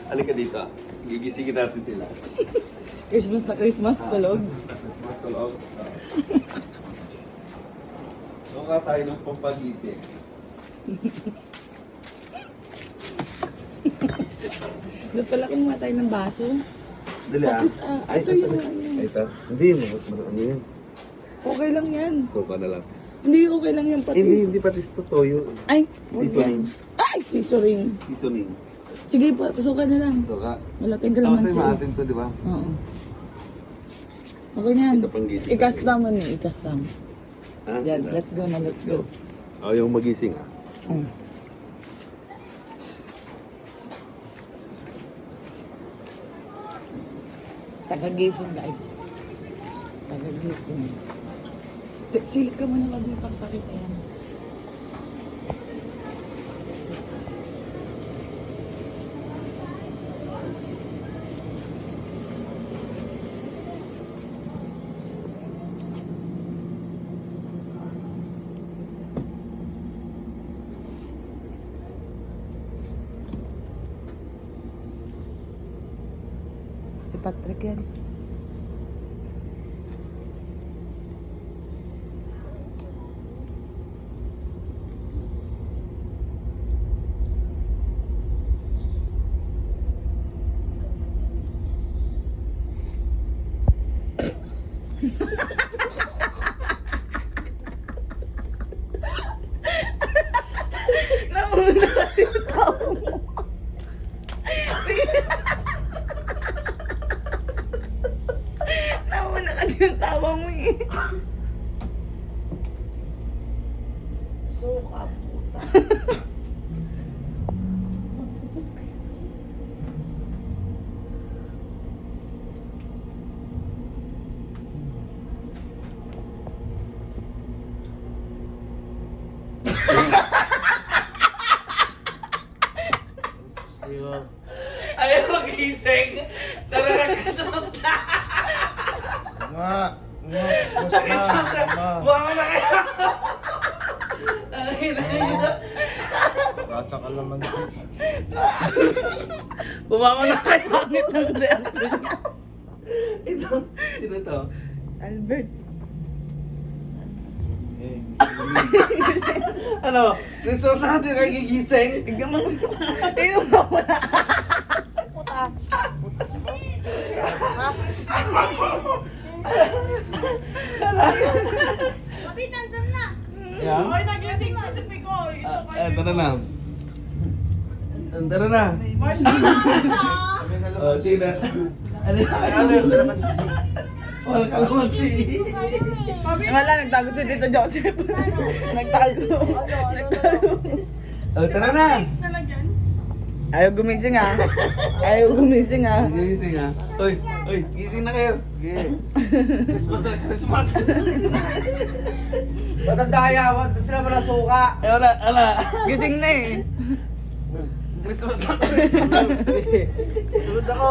Halika dito. Gigisingin natin sila. Christmas na Christmas, tulog. Tulog. Doon ka tayo ng pampagising. Doon pala kumuha tayo ng baso. Dali ah. Ito yung ano. Ito. Hindi, ano yun? Okay lang yan. Suka na lang. Hindi okay lang yung patis. Hindi patis to toyo. Ay, Seasoning. Ay, seasoning. Seasoning. Sige po, pasukan na lang. Suka. Malating kalaman Tapos maasim to, di ba? Oo. Okay na yan. Ito pang gising. Ikastam mo ni, ikastam. Ah, Yan, ito. let's go na, let's go. Oh, yung magising ah. Tagagising guys. Tagagising. Silip ka muna bago yung pagpakita yan. Si Patrick yan. Nauna yung tao mo. Nauna kasi yung tawa mo eh. Suka puta. Ayaw magising. Tara na, Christmas na. Christmas na. Buwangan na kayo. Ang hina. Bata ka naman. Bumangon na kayo. Pangit ng reaction niya. Sino to? Albert. Eh, Ano? Christmas na natin kayo gigising? Tignan mo. Tignan mo muna. Puta. Papi, nandun na. Yeah? Ay, nagising na si Picoy. Ito kayo. Tara na. Tara na. Oh, sino? Ano? Wala kalamansi. Wala, nagtago si Tito Joseph. Nagtago. Nagtago. Oh, tara na. Nalagyan. Ayaw gumising ah. Ayaw gumising ah. Gising ah. Uy, gising na kayo. Christmas na, Christmas. Ba't ang daya? Ba't sila ba nasuka? Ala. Gising na eh. Christmas na, Christmas. Sunod ako.